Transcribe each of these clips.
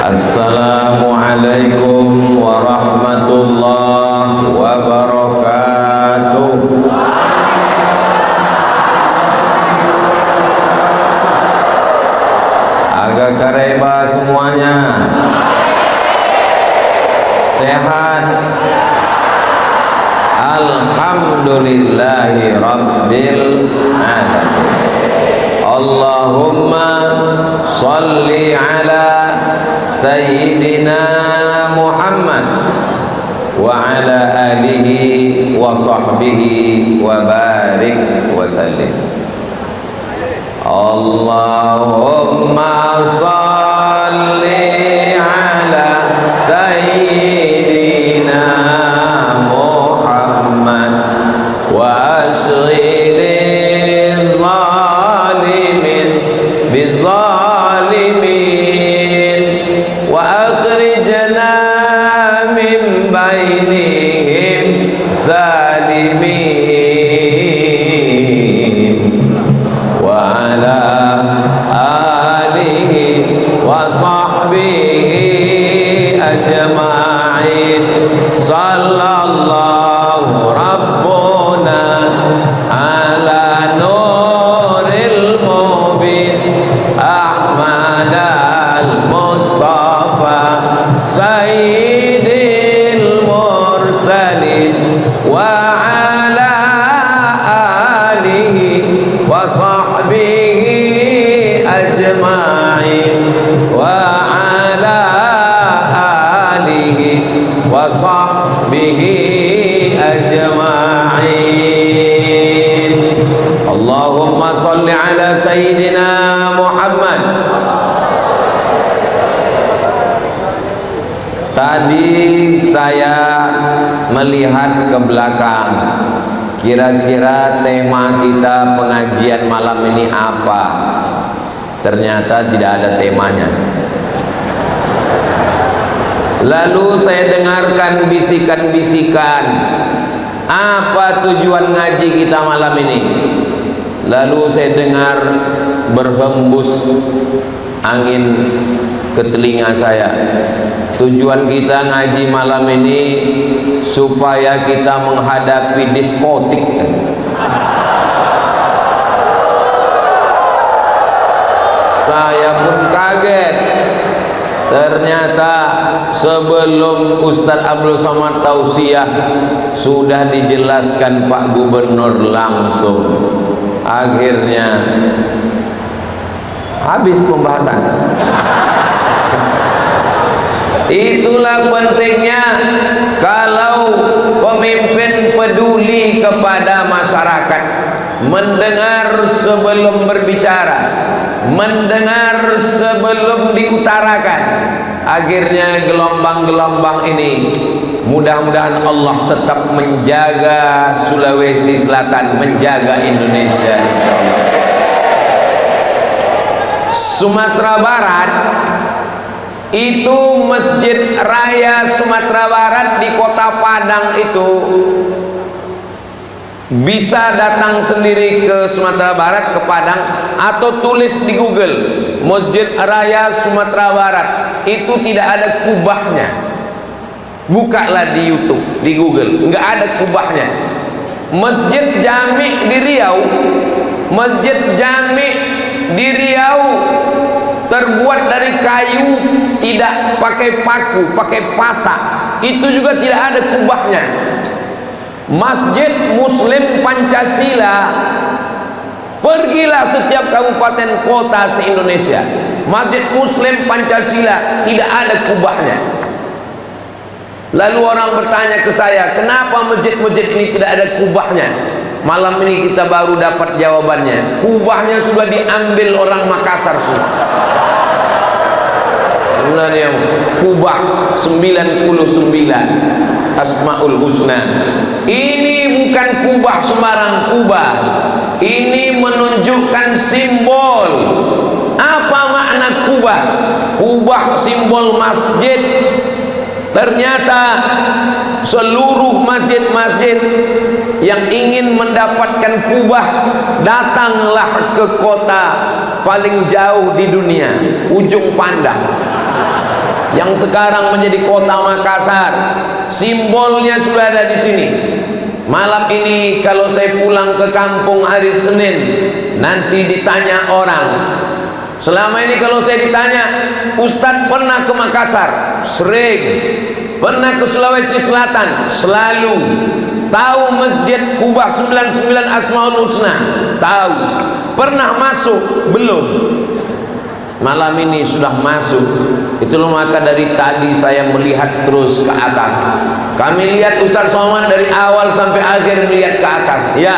Assalamualaikum warahmatullahi wabarakatuh. Agak kareba semuanya. Sehat. Alhamdulillahi rabbil alamin. Allahumma salli ala Sayyidina Muhammad wa ala alihi wa sahbihi wa barik wa sallim. Allahumma salli ala Sayyidina Muhammad wa ashghilil zalimin bizzalimin wa akhrijna min bainihim zalimin wa ala alihi wa sahbihi ajma'in. Sallallahu rabbuna ala nuril mubin Ahmad al-Mustafa Sayyidil mursalin wa ala alihi wa sahbihi ajma'in wa ala alihi wa sahbihi ajma'in. Allahumma salli ala Sayyidina Muhammad. Tadi saya melihat ke belakang, kira-kira tema kita pengajian malam ini apa? Ternyata tidak ada temanya. Lalu saya dengarkan bisikan-bisikan, apa tujuan ngaji kita malam ini? Lalu saya dengar berhembus angin ke telinga saya. Tujuan kita ngaji malam ini supaya kita menghadapi diskotik. Saya pun kaget. Ternyata sebelum Ustaz Abdul Somad tausiah sudah dijelaskan Pak Gubernur langsung. Akhirnya habis pembahasan. Itulah pentingnya kalau pemimpin peduli kepada masyarakat, mendengar sebelum berbicara, mendengar sebelum diutarakan. Akhirnya gelombang-gelombang ini mudah-mudahan Allah tetap menjaga Sulawesi Selatan, menjaga Indonesia insyaallah. Sumatera Barat itu Masjid Raya Sumatera Barat di Kota Padang itu bisa datang sendiri ke Sumatera Barat, ke Padang, atau tulis di Google Masjid Raya Sumatera Barat. Itu tidak ada kubahnya. Bukalah di YouTube, di Google, nggak ada kubahnya. Masjid Jami di Riau, Masjid Jami di Riau terbuat dari kayu, tidak pakai paku, pakai pasak. Itu juga tidak ada kubahnya. Masjid Muslim Pancasila, pergilah setiap kabupaten kota se-Indonesia, Masjid Muslim Pancasila tidak ada kubahnya. Lalu orang bertanya ke saya, kenapa masjid-masjid ini tidak ada kubahnya? Malam ini kita baru dapat jawabannya. Kubahnya sudah diambil orang Makassar sudah. Yang kubah 99 Asmaul Husna. Ini bukan kubah sembarang kubah. Ini menunjukkan simbol. Apa makna kubah? Kubah simbol masjid. Ternyata seluruh masjid-masjid yang ingin mendapatkan kubah, datanglah ke kota paling jauh di dunia, Ujung Pandang. yang sekarang menjadi kota Makassar. Simbolnya sudah ada di sini. Malam ini kalau saya pulang ke kampung hari Senin, nanti ditanya orang. Selama ini kalau saya ditanya, Ustadz pernah ke Makassar? Sering. Pernah ke Sulawesi Selatan? Selalu. Tahu Masjid Kubah 99 Asmaul Husna? Tahu. Pernah masuk? Belum. Malam ini sudah masuk. Itulah maka dari tadi saya melihat terus ke atas. Kami lihat Ustaz Somad dari awal sampai akhir melihat ke atas. Ya,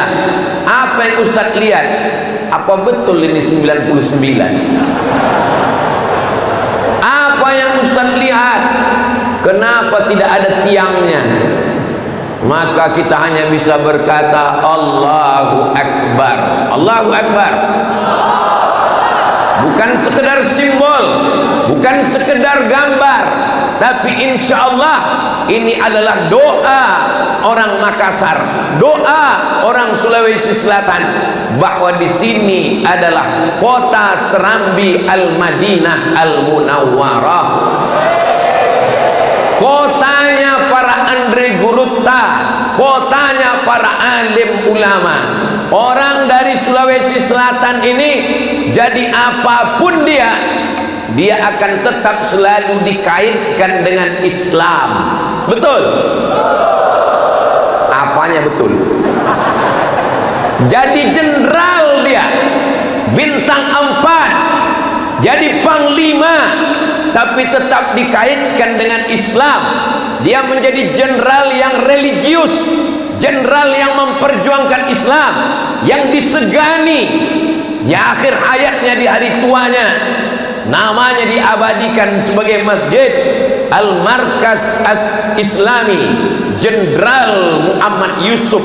apa yang Ustaz lihat? Apa betul ini 99? Apa yang Ustaz lihat? Kenapa tidak ada tiangnya? Maka kita hanya bisa berkata Allahu Akbar. Allahu Akbar. Bukan sekedar simbol, bukan sekedar gambar, tapi insya Allah ini adalah doa orang Makassar, doa orang Sulawesi Selatan, bahwa di sini adalah kota Serambi Al-Madinah Al-Munawwarah, kotanya para Andre Gurutta, kotanya para alim ulama. Orang dari Sulawesi Selatan ini jadi apapun dia akan tetap selalu dikaitkan dengan Islam. Betul? Apanya betul? Jadi jenderal dia, bintang 4, jadi panglima, tapi tetap dikaitkan dengan Islam. Dia menjadi jenderal yang religius, jenderal yang memperjuangkan Islam, yang disegani di akhir hayatnya, di hari tuanya. Namanya diabadikan sebagai Masjid Al-Markaz Islami Jenderal Muhammad Yusuf.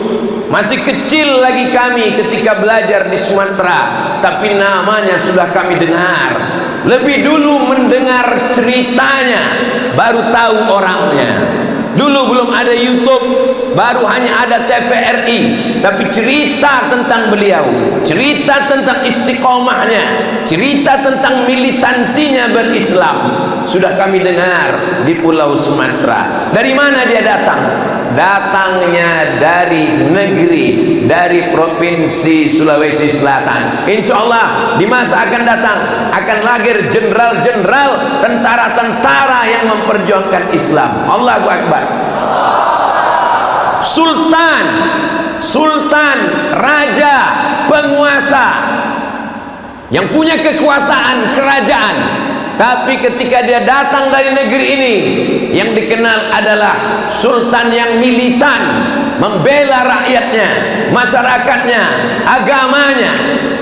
Masih kecil lagi kami ketika belajar di Sumatera, tapi namanya sudah kami dengar. Lebih dulu mendengar ceritanya, baru tahu orangnya. Dulu belum ada YouTube, baru hanya ada TVRI, tapi cerita tentang beliau, cerita tentang istiqomahnya, cerita tentang militansinya berislam sudah kami dengar di Pulau Sumatera. Dari mana dia datang? Datangnya dari negeri, dari provinsi Sulawesi Selatan. Insya Allah di masa akan datang akan lahir jenderal-jenderal, tentara-tentara yang memperjuangkan Islam. Allahu Akbar. Sultan, raja, penguasa yang punya kekuasaan kerajaan, tapi ketika dia datang dari negeri ini, yang dikenal adalah sultan yang militan, membela rakyatnya, masyarakatnya, agamanya.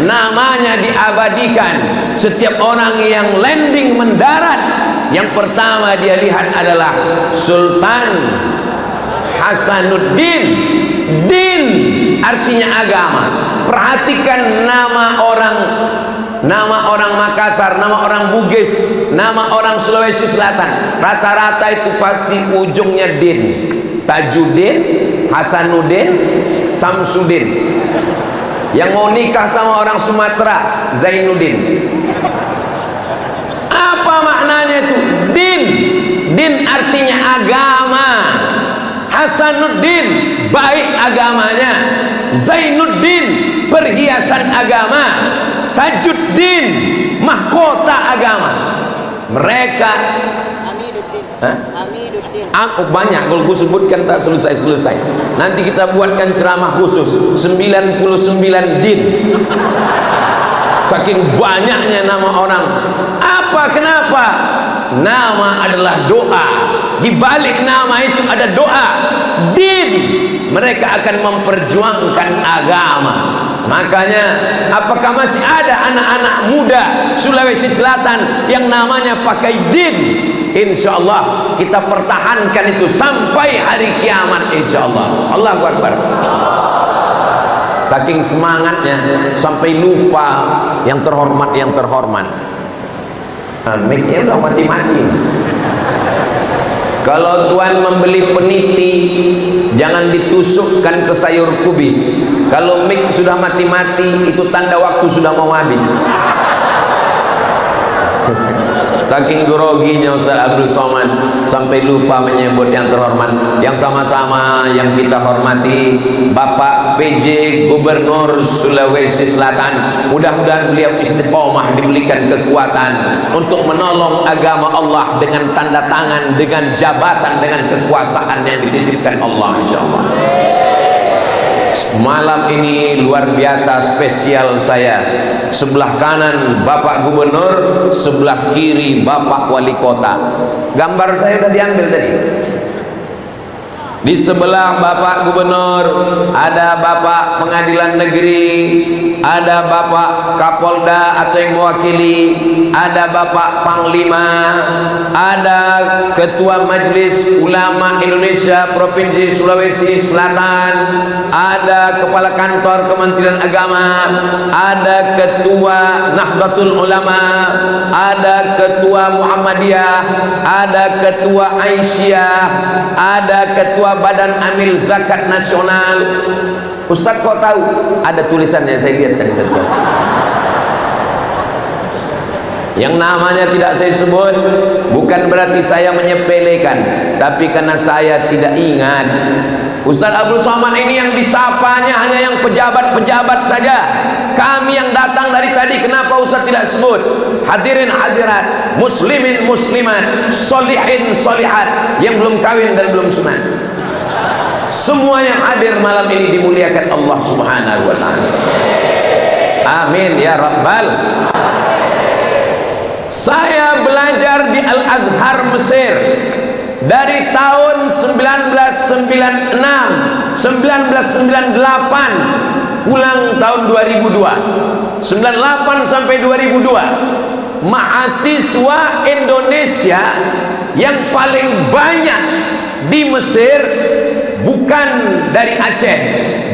Namanya diabadikan. Setiap orang yang landing mendarat, yang pertama dia lihat adalah Sultan Hasanuddin. Din artinya agama. Perhatikan nama orang Makassar, nama orang Bugis, nama orang Sulawesi Selatan, rata-rata itu pasti ujungnya din. Tajuddin, Hasanuddin, Samsudin. Yang mau nikah sama orang Sumatera, Zainuddin. Apa maknanya itu? Din artinya agama. Hasanuddin baik agamanya, Zainuddin perhiasan agama, Tajuddin mahkota agama. Mereka Aku banyak kalau ku sebutkan tak selesai-selesai. Nanti kita buatkan ceramah khusus 99 din. Saking banyaknya nama orang. Kenapa? Nama adalah doa. Di balik nama itu ada doa. Din. Mereka akan memperjuangkan agama. Makanya apakah masih ada anak-anak muda Sulawesi Selatan yang namanya pakai din? Insya Allah kita pertahankan itu sampai hari kiamat, insya Allah. Allahu Akbar. Saking semangatnya sampai lupa yang terhormat. Mic-nya udah mati-mati. Kalau tuan membeli peniti, jangan ditusukkan ke sayur kubis. Kalau mic sudah mati-mati, itu tanda waktu sudah mau habis. Saking groginya Ustaz Abdul Somad sampai lupa menyebut yang terhormat, yang sama-sama yang kita hormati, Bapak PJ Gubernur Sulawesi Selatan. Mudah-mudahan beliau istiqomah, diberikan kekuatan untuk menolong agama Allah dengan tanda tangan, dengan jabatan, dengan kekuasaan yang dititipkan Allah, insyaallah. Malam ini luar biasa spesial saya. Sebelah kanan Bapak Gubernur, sebelah kiri Bapak Wali Kota. Gambar saya sudah diambil tadi. Di sebelah Bapak Gubernur ada Bapak Pengadilan Negeri, ada Bapak Kapolda atau yang mewakili, ada Bapak Panglima, ada Ketua Majelis Ulama Indonesia Provinsi Sulawesi Selatan, ada Kepala Kantor Kementerian Agama, ada Ketua Nahdlatul Ulama, ada Ketua Muhammadiyah, ada Ketua Aisyah, ada Ketua Badan Amil Zakat Nasional. Ustaz kok tahu? Ada tulisannya, saya lihat tadi satu-satu. Yang namanya tidak saya sebut, bukan berarti saya menyepelekan, tapi karena saya tidak ingat. Ustaz Abdul Somad ini yang disapanya hanya yang pejabat-pejabat saja. Kami yang datang dari tadi, kenapa Ustaz tidak sebut? Hadirin hadirat, muslimin muslimat, solihin solihat, yang belum kawin dan belum sunat, semua yang hadir malam ini dimuliakan Allah Subhanahu wa ta'ala. Amin ya rabbal. Saya belajar di Al-Azhar Mesir dari tahun 1996, 1998, pulang tahun 2002. 98 sampai 2002. Mahasiswa Indonesia yang paling banyak di Mesir bukan dari Aceh,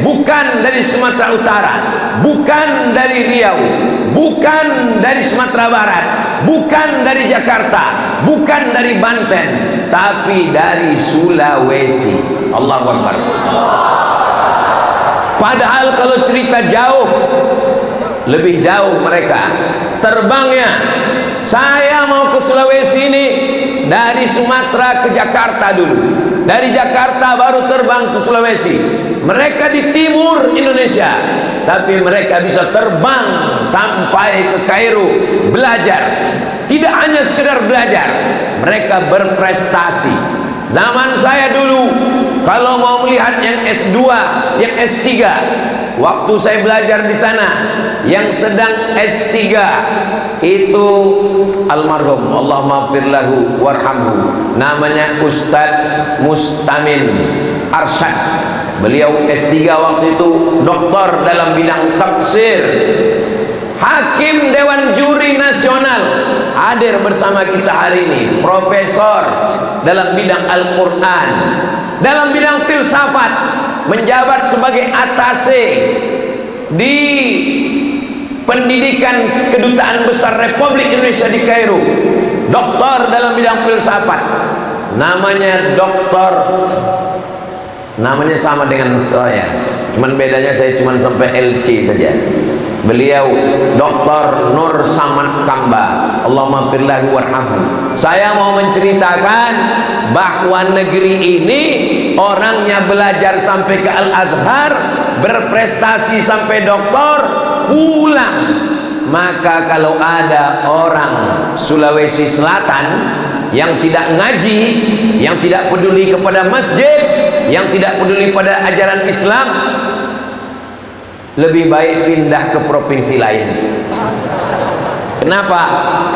bukan dari Sumatera Utara, bukan dari Riau, bukan dari Sumatera Barat, bukan dari Jakarta, bukan dari Banten, tapi dari Sulawesi. Allahu Akbar. Padahal kalau cerita jauh, lebih jauh mereka terbangnya. Saya mau ke Sulawesi ini dari Sumatera ke Jakarta dulu, dari Jakarta baru terbang ke Sulawesi. Mereka di timur Indonesia, tapi mereka bisa terbang sampai ke Kairo belajar. Tidak hanya sekedar belajar, mereka berprestasi. Zaman saya dulu, kalau mau melihat yang S2, yang S3, waktu saya belajar di sana, yang sedang S3 itu almarhum, Allahumma maghfir lahu warhamhu, namanya Ustadz Mustamin Arsyad. Beliau S3 waktu itu, doktor dalam bidang tafsir, hakim Dewan Juri Nasional, hadir bersama kita hari ini, profesor dalam bidang Al-Quran, dalam bidang filsafat, menjabat sebagai atase di pendidikan Kedutaan Besar Republik Indonesia di Kairo, doktor dalam bidang filsafat, namanya doktor, namanya sama dengan saya, cuman bedanya saya cuman sampai LC saja. Beliau Dr. Nur Samad Kamba, Allahumma firlahu warhamhu. Saya mau menceritakan bahwa negeri ini orangnya belajar sampai ke Al-Azhar, berprestasi sampai doktor, pulang. Maka kalau ada orang Sulawesi Selatan yang tidak ngaji, yang tidak peduli kepada masjid, yang tidak peduli pada ajaran Islam, lebih baik pindah ke provinsi lain. Kenapa?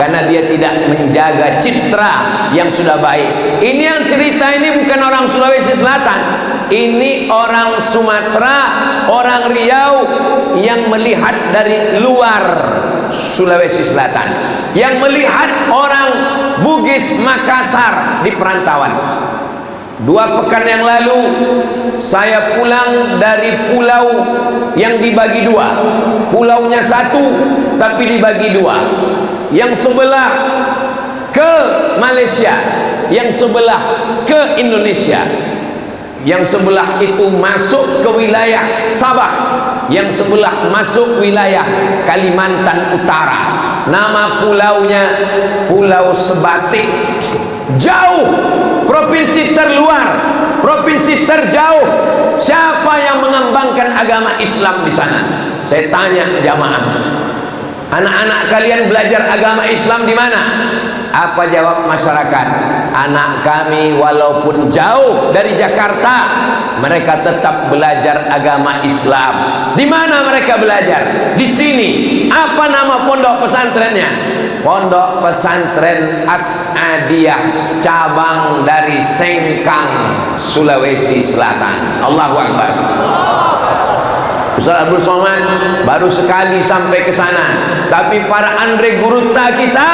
Karena dia tidak menjaga citra yang sudah baik. Ini yang cerita ini bukan orang Sulawesi Selatan, ini orang Sumatera, orang Riau yang melihat dari luar Sulawesi Selatan, yang melihat orang Bugis Makassar di perantauan. 2 pekan yang lalu saya pulang dari pulau yang dibagi 2. Pulaunya 1 tapi dibagi 2. Yang sebelah ke Malaysia, yang sebelah ke Indonesia. Yang sebelah itu masuk ke wilayah Sabah, yang sebelah masuk wilayah Kalimantan Utara. Nama pulaunya Pulau Sebatik, jauh, provinsi terluar, provinsi terjauh. Siapa yang mengembangkan agama Islam di sana? Saya tanya jamaah, anak-anak kalian belajar agama Islam di mana? Apa jawab masyarakat? Anak kami walaupun jauh dari Jakarta, mereka tetap belajar agama Islam. Di mana mereka belajar? Di sini. Apa nama pondok pesantrennya? Pondok Pesantren As-Adiyah, cabang dari Sengkang, Sulawesi Selatan. Allahu Akbar. Ustaz Abdul Somad baru sekali sampai ke sana, tapi para Andre Gurutta kita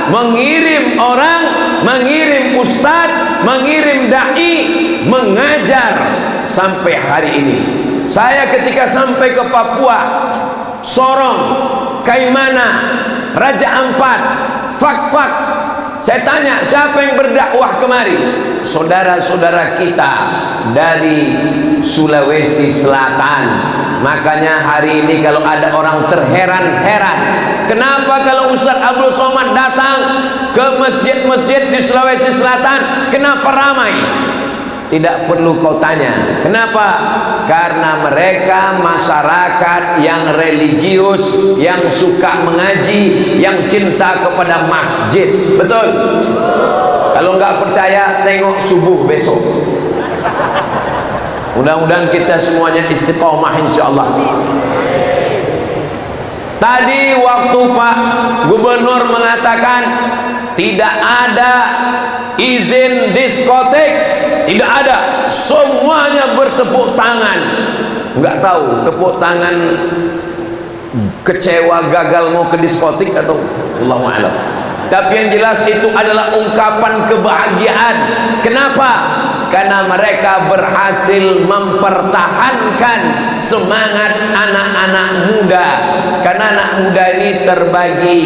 mengirim orang, mengirim ustadz, mengirim dai, mengajar sampai hari ini. Saya ketika sampai ke Papua, Sorong, Kaimana, Raja Ampat, Fak-Fak, saya tanya, siapa yang berdakwah kemari? Saudara-saudara kita dari Sulawesi Selatan. Makanya hari ini kalau ada orang terheran-heran, kenapa kalau Ustaz Abdul Somad datang ke masjid-masjid di Sulawesi Selatan, kenapa ramai? Tidak perlu kau tanya. Kenapa? Karena mereka masyarakat yang religius, yang suka mengaji, yang cinta kepada masjid. Betul? Kalau nggak percaya, tengok subuh besok. Mudah-mudahan kita semuanya istiqomah insyaallah. Tadi waktu Pak Gubernur mengatakan tidak ada izin diskotek, tidak ada, semuanya bertepuk tangan. Nggak tahu tepuk tangan kecewa gagal mau ke diskotik atau Allahu a'lam. Tapi yang jelas itu adalah ungkapan kebahagiaan. Kenapa? Karena mereka berhasil mempertahankan semangat anak-anak muda. Karena anak muda ini terbagi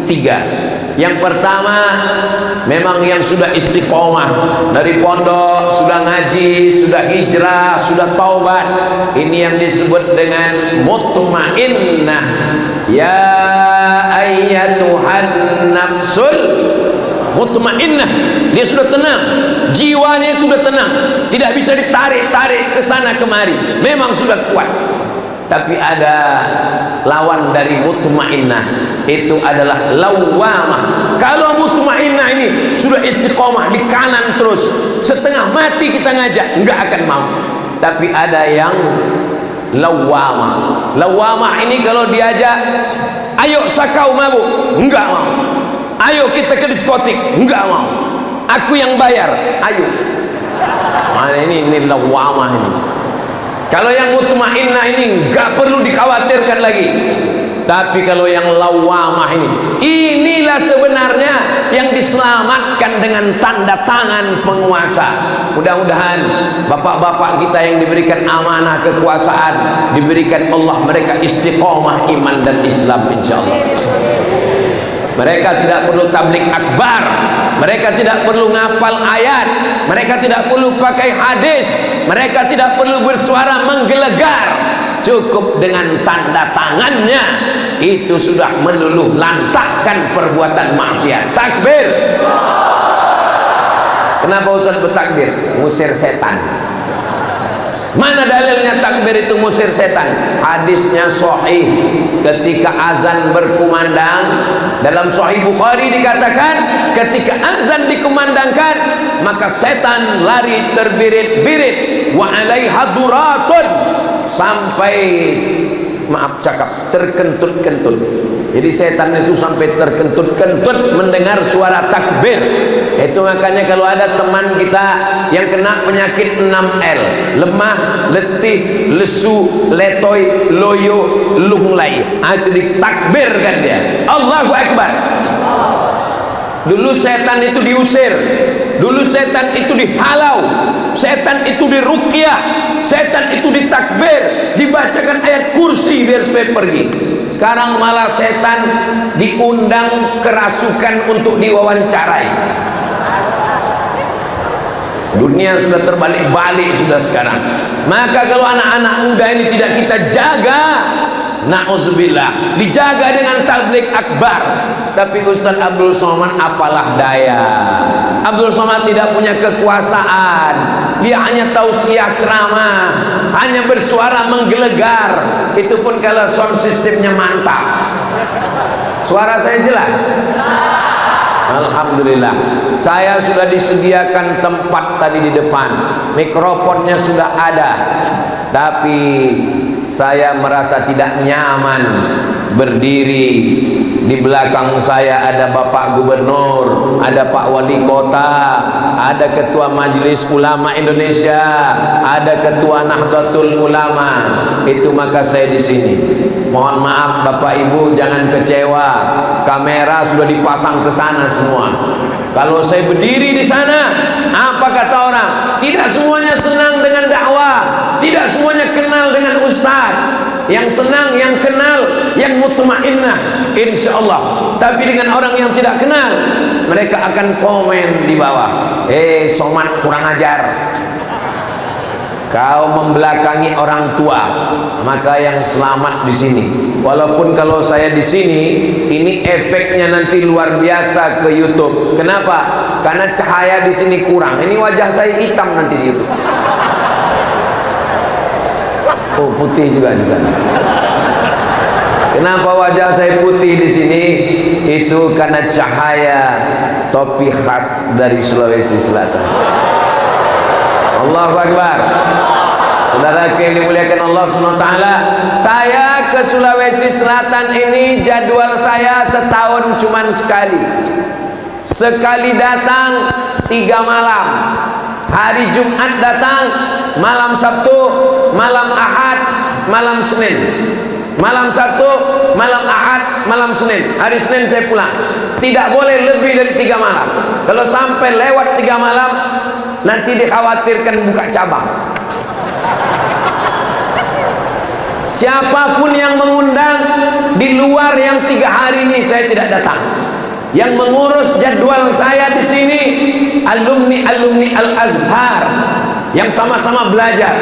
tiga. Yang pertama, memang yang sudah istiqomah dari pondok, sudah ngaji, sudah hijrah, sudah taubat. Ini yang disebut dengan mutmainnah. Ya ayyatuhan nafsul mutmainnah. Dia sudah tenang, jiwanya itu sudah tenang, tidak bisa ditarik-tarik ke sana kemari, memang sudah kuat. Tapi ada lawan dari mutmainnah, itu adalah lawamah. Kalau mutmainnah ini sudah istiqomah di kanan terus, setengah mati kita ngajak, enggak akan mau. Tapi ada yang lawamah. Lawamah ini kalau diajak, ayo sakau mabuk, enggak mau. Ayo kita ke diskotik, enggak mau. Aku yang bayar, ayo. Nah, ini lawamah ini. Kalau yang mutmainnah ini enggak perlu dikhawatirkan lagi. Tapi kalau yang lawamah ini, inilah sebenarnya yang diselamatkan dengan tanda tangan penguasa. Mudah-mudahan bapak-bapak kita yang diberikan amanah kekuasaan, diberikan Allah mereka istiqomah iman dan Islam insyaallah. Mereka tidak perlu tablik akbar, mereka tidak perlu ngapal ayat, mereka tidak perlu pakai hadis, mereka tidak perlu bersuara menggelegar. Cukup dengan tanda tangannya itu sudah meluluh lantakkan perbuatan maksiat. Takbir. Kenapa Ustaz bertakbir? Ngusir setan. Mana dalilnya takbir itu ngusir setan? Hadisnya sahih. Ketika azan berkumandang, dalam Sahih Bukhari dikatakan ketika azan dikumandangkan, maka setan lari terbirit-birit, wa alaiha duratun, sampai maaf cakap terkentut-kentut. Jadi setan itu sampai terkentut-kentut mendengar suara takbir. Itu makanya kalau ada teman kita yang kena penyakit 6L, lemah, letih, lesu, letoy, loyo, lunglai, itu ditakbirkan dia. Allahu Akbar. Dulu setan itu diusir, dulu setan itu dihalau, setan itu diruqyah, setan itu ditakbir, dibacakan ayat kursi biar supaya pergi. Sekarang malah setan diundang kerasukan untuk diwawancarai. Dunia sudah terbalik-balik sudah sekarang. Maka kalau anak-anak muda ini tidak kita jaga, na'udzubillah, dijaga dengan tabligh akbar. Tapi Ustaz Abdul Somad apalah daya, Abdul Somad tidak punya kekuasaan, dia hanya tausiah ceramah, hanya bersuara menggelegar, itu pun kalau sound systemnya mantap. Suara saya jelas? Alhamdulillah. Saya sudah disediakan tempat tadi di depan, mikrofonnya sudah ada, tapi saya merasa tidak nyaman berdiri. Di belakang saya ada Bapak Gubernur, ada Pak Wali Kota, ada Ketua Majelis Ulama Indonesia, ada Ketua Nahdlatul Ulama. Itu maka saya di sini. Mohon maaf Bapak Ibu, jangan kecewa. Kamera sudah dipasang ke sana semua. Kalau saya berdiri di sana, apa kata orang? Tidak semuanya senang dengan dakwah, tidak semuanya kenal dengan ustaz. Yang senang, yang kenal, yang mutmainnah, insya Allah. Tapi dengan orang yang tidak kenal, mereka akan komen di bawah, Somad kurang ajar, kau membelakangi orang tua. Maka yang selamat di sini. Walaupun kalau saya di sini, ini efeknya nanti luar biasa ke YouTube. Kenapa? Karena cahaya di sini kurang. Ini wajah saya hitam nanti di YouTube. Oh, putih juga di sana. Kenapa wajah saya putih di sini? Itu karena cahaya topi khas dari Sulawesi Selatan. Allahu Akbar. Saudara yang dimuliakan Allah SWT, saya ke Sulawesi Selatan ini jadwal saya setahun cuman sekali. Sekali datang 3 malam. Hari Jumat datang, malam Sabtu, malam Ahad, malam Senin. Malam Sabtu, malam Ahad, malam Senin. Hari Senin saya pulang. Tidak boleh lebih dari 3 malam. Kalau sampai lewat 3 malam, nanti dikhawatirkan buka cabang. Siapapun yang mengundang di luar yang 3 hari ini, saya tidak datang. Yang mengurus jadwal saya di sini alumni Al-Azhar yang sama-sama belajar.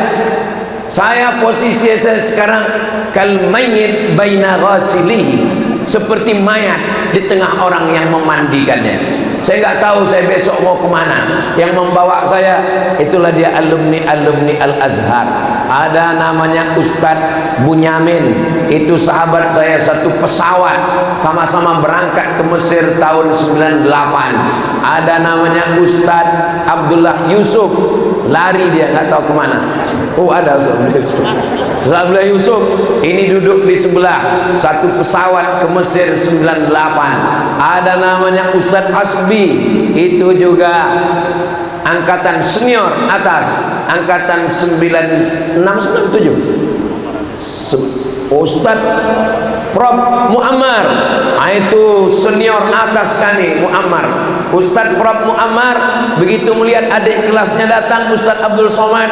Saya posisi saya sekarang kal mayyit baina ghasilihi, seperti mayat di tengah orang yang memandikannya. Saya nggak tahu saya besok mau kemana. Yang membawa saya itulah dia alumni Al-Azhar. Ada namanya Ustadz Bunyamin, itu sahabat saya, satu pesawat, sama-sama berangkat ke Mesir tahun 98. Ada namanya Ustadz Abdullah Yusuf, lari dia nggak tahu kemana. Oh, ada Ustadz Abdullah Yusuf, ini duduk di sebelah, satu pesawat ke Mesir 98. Ada namanya Ustadz Hasbi, itu juga angkatan senior atas, angkatan 9697. Ustadz Prof Muammar, itu senior atas kami, Muammar. Ustadz Prof Muammar begitu melihat adik kelasnya datang Ustadz Abdul Somad,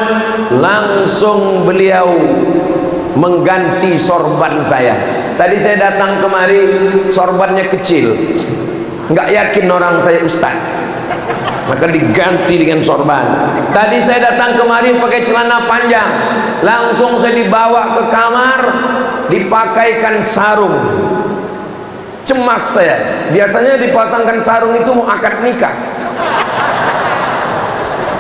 langsung beliau mengganti sorban saya. Tadi saya datang kemari, sorbannya kecil, nggak yakin orang saya ustadz, maka diganti dengan sorban. Tadi saya datang kemari pakai celana panjang, langsung saya dibawa ke kamar, dipakaikan sarung. Cemas saya, biasanya dipasangkan sarung itu mau akad nikah.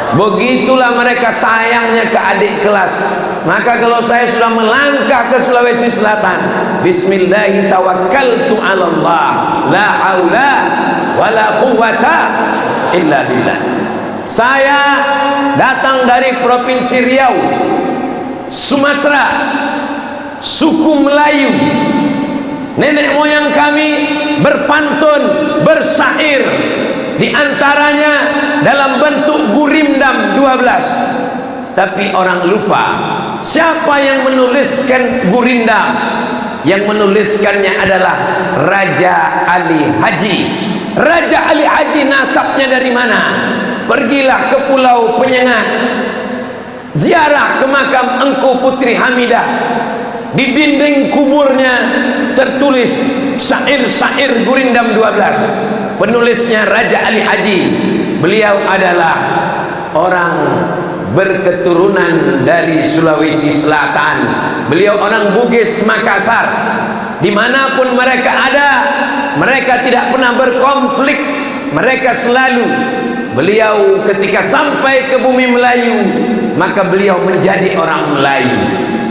Begitulah mereka sayangnya ke adik kelas. Maka kalau saya sudah melangkah ke Sulawesi Selatan, bismillahi tawakkaltu 'ala Allah, la haula wala quwwata illa billah. Saya datang dari Provinsi Riau, Sumatera, suku Melayu. Nenek moyang kami berpantun, bersyair, di antaranya dalam bentuk gurindam 12. Tapi orang lupa siapa yang menuliskan gurindam. Yang menuliskannya adalah Raja Ali Haji. Raja Ali Haji nasabnya dari mana? Pergilah ke Pulau Penyengat, ziarah ke makam Engku Putri Hamidah. Di dinding kuburnya tertulis syair-syair gurindam 12. Penulisnya Raja Ali Haji. Beliau adalah orang berketurunan dari Sulawesi Selatan. Beliau orang Bugis Makassar. Dimanapun mereka ada, mereka tidak pernah berkonflik. Mereka selalu, beliau ketika sampai ke bumi Melayu, maka beliau menjadi orang Melayu.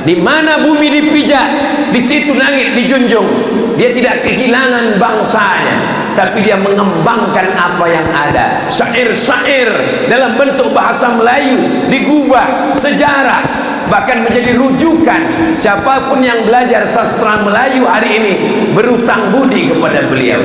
Di mana bumi dipijak, di situ langit dijunjung. Dia tidak kehilangan bangsanya, tapi dia mengembangkan apa yang ada. Syair-syair dalam bentuk bahasa Melayu digubah, sejarah bahkan menjadi rujukan. Siapapun yang belajar sastra Melayu hari ini berutang budi kepada beliau.